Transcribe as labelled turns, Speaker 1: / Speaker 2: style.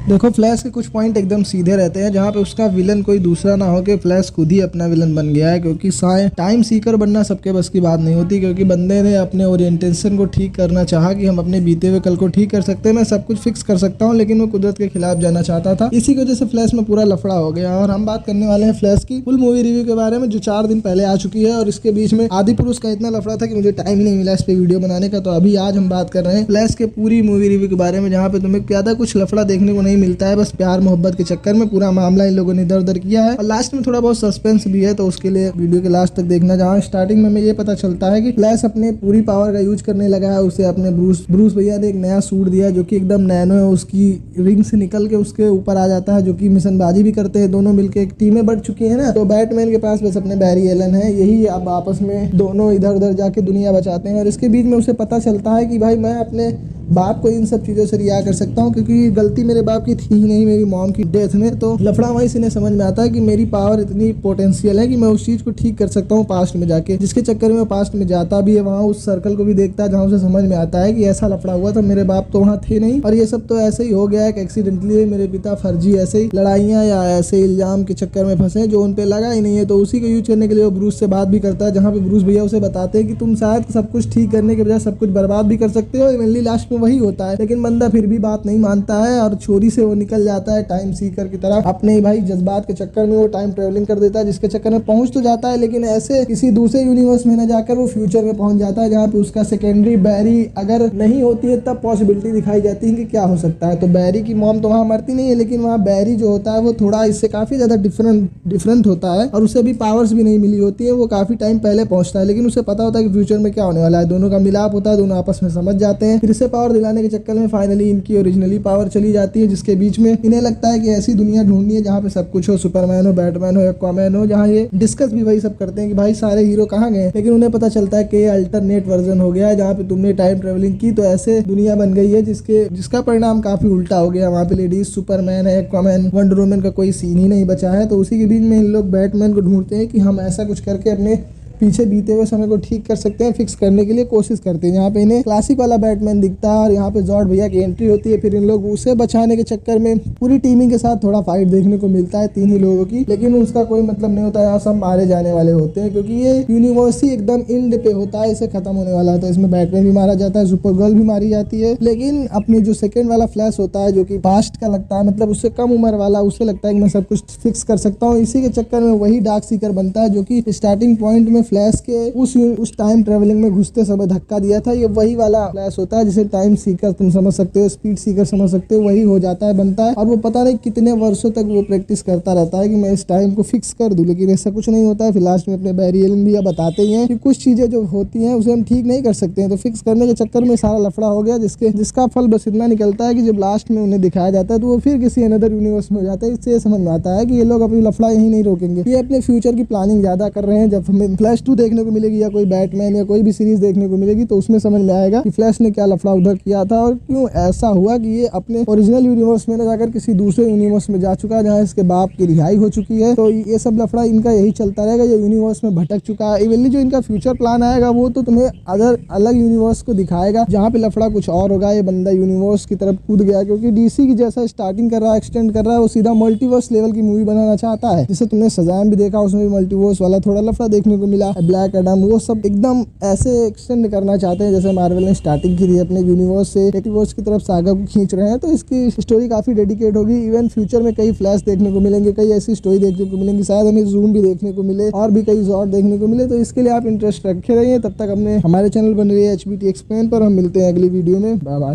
Speaker 1: देखो फ्लैश के कुछ पॉइंट एकदम सीधे रहते हैं, जहाँ पे उसका विलन कोई दूसरा ना हो के फ्लैश खुद ही अपना विलन बन गया है, क्योंकि टाइम सीकर बनना सबके बस की बात नहीं होती, क्योंकि बंदे ने अपने ओरिएंटेशन को ठीक करना चाहा कि हम अपने बीते हुए कल को ठीक कर सकते हैं, मैं सब कुछ फिक्स कर सकता हूँ, लेकिन वो कुदरत के खिलाफ जाना चाहता था। इसी की वजह से फ्लैश में पूरा लफड़ा हो गया। और हम बात करने वाले हैं फ्लैश की फुल मूवी रिव्यू के बारे में, जो 4 दिन पहले आ चुकी है, और इसके बीच में आदि पुरुष का इतना लफड़ा था कि मुझे टाइम ही नहीं मिला इस पे वीडियो बनाने का। तो अभी आज हम बात कर रहे हैं फ्लैश के पूरी मूवी रिव्यू के बारे में, जहाँ पे तुम्हें ज्यादा कुछ लफड़ा देखने को नहीं मिलता है, बस प्यार मोहब्बत के चक्कर में पूरा मामला इन लोगों ने इधर उधर किया है, और लास्ट में थोड़ा बहुत सस्पेंस भी है, तो उसके लिए वीडियो के लास्ट तक देखना। जहाँ स्टार्टिंग में हमें ये पता चलता है कि फ्लैश अपने पूरी पावर का यूज करने लगा है, उसे अपने ब्रूस भैया ने एक नया सूट दिया जो कि एकदम नैनो है, उसकी रिंग से निकल के उसके ऊपर आ जाता है, जो कि मिशनबाजी भी करते हैं, दोनों मिलके एक टीमें बढ़ चुकी है ना। तो बैटमैन के पास बस अपने बैरी एलन है, यही अब आपस में दोनों इधर उधर जाके दुनिया बचाते हैं, और इसके बीच में उसे पता चलता है कि भाई मैं अपने बाप को इन सब चीज़ों से रिहा कर सकता हूँ, क्योंकि गलती मेरे बाप की थी ही नहीं, मेरी मॉम की डेथ में। तो लफड़ा वहीं से समझ में आता है कि मेरी पावर इतनी पोटेंशियल है कि मैं उस चीज़ को ठीक कर सकता हूँ पास्ट में जाके, जिसके चक्कर में पास्ट में जाता भी है, वहाँ उस सर्कल को भी देखता है, जहाँ उसे समझ में आता है कि ऐसा लफड़ा हुआ था, मेरे बाप तो वहाँ थे नहीं, और ये सब तो ऐसे ही हो गया है कि एक्सीडेंटली मेरे पिता फर्जी ऐसे ही लड़ाइयाँ या ऐसे इल्जाम के चक्कर में फंसे जो उन पे लगा ही नहीं है। तो उसी को यूज करने के लिए वो ब्रूस से बात भी करता है, जहाँ पे ब्रूस भैया उसे बताते हैं कि तुम शायद सब कुछ ठीक करने के बजाय सब कुछ बर्बाद भी कर सकते हो। मेनली लास्ट में वही होता है, लेकिन बंदा फिर भी बात नहीं मानता है, और चोरी से वो निकल जाता है टाइम सीकर की तरफ। अपने भाई जज्बात के चक्कर में वो टाइम ट्रेवलिंग कर देता है, जिसके चक्कर में पहुंच तो जाता है, लेकिन ऐसे किसी दूसरे यूनिवर्स में न जाकर वो फ्यूचर में पहुंच जाता है, जहाँ पे उसका सेकेंडरी बैरी अगर नहीं होती है तब पॉसिबिलिटी दिखाई जाती है कि क्या हो सकता है। तो बैरी की मॉम तो वहाँ मरती नहीं है, लेकिन वहाँ बैरी जो होता है वो थोड़ा इससे काफी ज्यादा डिफरेंट होता है, और उसे भी पावर्स भी नहीं मिली होती है, वो काफी टाइम पहले पहुंचता है, लेकिन उसे पता होता है कि फ्यूचर में क्या होने वाला है। दोनों का मिलाप होता है, दोनों आपस में समझ जाते हैं, फिर से पावर दिलाने के चक्कर में फाइनली इनकी ओरिजिनली पावर चली जाती है, जिसके बीच में इन्हें लगता है कि ऐसी दुनिया ढूंढनी है जहाँ पे सब कुछ हो, सुपरमैन हो, बैटमैन हो, एक्वामैन हो, जहाँ ये डिस्कस भी वही सब करते हैं कि भाई सारे हीरो कहाँ गए, लेकिन उन्हें पता चलता है कि ये अल्टरनेट वर्जन हो गया है, जहाँ पे तुमने टाइम ट्रेवलिंग की तो ऐसे दुनिया बन गई है जिसका परिणाम काफी उल्टा हो गया। वहाँ पे लेडीज सुपरमैन है, एक्वामैन, वंडर वुमन का कोई सीन ही नहीं बचा है। तो उसी के बीच में इन लोग बैटमैन को ढूंढते हैं कि हम ऐसा कुछ करके अपने पीछे बीते हुए समय को ठीक कर सकते हैं, फिक्स करने के लिए कोशिश करते हैं। यहाँ पे इन्हें क्लासिक वाला बैटमैन दिखता है, और यहाँ पे जॉर्ड भैया की एंट्री होती है, फिर इन लोग उसे बचाने के चक्कर में पूरी टीमिंग के साथ थोड़ा फाइट देखने को मिलता है 3 ही लोगों की, लेकिन उसका कोई मतलब नहीं होता है, यहाँ सब मारे जाने वाले होते हैं, क्योंकि ये यूनिवर्स ही एकदम एंड पे होता है, इसे खत्म होने वाला होता है। इसमें बैटमैन भी मारा जाता है, सुपर गर्ल भी मारी जाती है, लेकिन अपनी जो सेकंड वाला फ्लैश होता है जो कि पास्ट का लगता है, मतलब उससे कम उम्र वाला, उसे लगता है कि मैं सब कुछ फिक्स कर सकता हूँ। इसी के चक्कर में वही डार्क सीकर बनता है, जो कि स्टार्टिंग पॉइंट में फ्लैश के उस टाइम ट्रेवलिंग में घुसते समय धक्का दिया था। ये वही वाला फ्लैश होता है जिसे टाइम सीकर तुम समझ सकते हो, स्पीड सीकर समझ सकते हो, वही हो जाता है, बनता है। और वो पता नहीं कितने वर्षों तक वो प्रैक्टिस करता रहता है कि मैं इस टाइम को फिक्स कर दूं, लेकिन ऐसा कुछ नहीं होता है। फिर लास्ट में अपने बैरी एलन भी बताते ही हैं कि कुछ चीजें जो होती हैं उसे हम ठीक नहीं कर सकते हैं, तो फिक्स करने के चक्कर में सारा लफड़ा हो गया, जिसका फल बस इतना निकलता है कि जब लास्ट में उन्हें दिखाया जाता है तो वो फिर किसी अनदर यूनिवर्स में हो जाता है। इससे समझ में आता है कि ये लोग अपनी लफड़ा यही नहीं रोकेंगे, ये अपने फ्यूचर की प्लानिंग ज्यादा कर रहे हैं। जब हमें फ्लैश 2 देखने को मिलेगी या कोई बैटमैन या कोई भी सीरीज देखने को मिलेगी, तो उसमें समझ में आएगा कि फ्लैश ने क्या लफड़ा उधर किया था, और क्यों ऐसा हुआ कि ये अपने ओरिजिनल यूनिवर्स में न जाकर किसी दूसरे यूनिवर्स में जा चुका है, जहाँ इसके बाप की रिहाई हो चुकी है। तो ये सब लफड़ा इनका यही चलता रहेगा, ये यूनिवर्स में भटक चुका है। इवेंटली जो इनका फ्यूचर प्लान आएगा वो तो तुम्हें अलग यूनिवर्स को दिखाएगा, जहाँ पे लफड़ा कुछ और होगा। ये बंदा यूनिवर्स की तरफ कूद गया, क्योंकि डीसी की जैसा स्टार्टिंग कर रहा है, एक्सटेंड कर रहा है, वो सीधा मल्टीवर्स लेवल की मूवी बनाना चाहता है। जैसे तुमने शज़ाम भी देखा, उसमें भी मल्टीवर्स वाला थोड़ा लफड़ा देखने को मिला। ब्लैक एडम, वो सब एकदम ऐसे एक्सटेंड करना चाहते हैं जैसे मार्वल ने स्टार्टिंग की थी अपने यूनिवर्स से मल्टीवर्स की तरफ सागा को खींच रहे हैं। तो इसकी स्टोरी काफी डेडिकेट होगी। इवन फ्यूचर में कई फ्लैश देखने को मिलेंगे, कई ऐसी स्टोरी देखने को मिलेंगी, शायद हमें जूम भी देखने को मिले और भी कई जॉर्ड देखने को मिले। तो इसके लिए आप इंटरेस्ट रखे रहिए। तब तक हमारे चैनल बन रही है HBT एक्सप्लेन पर। हम मिलते हैं अगली वीडियो में। Bye bye.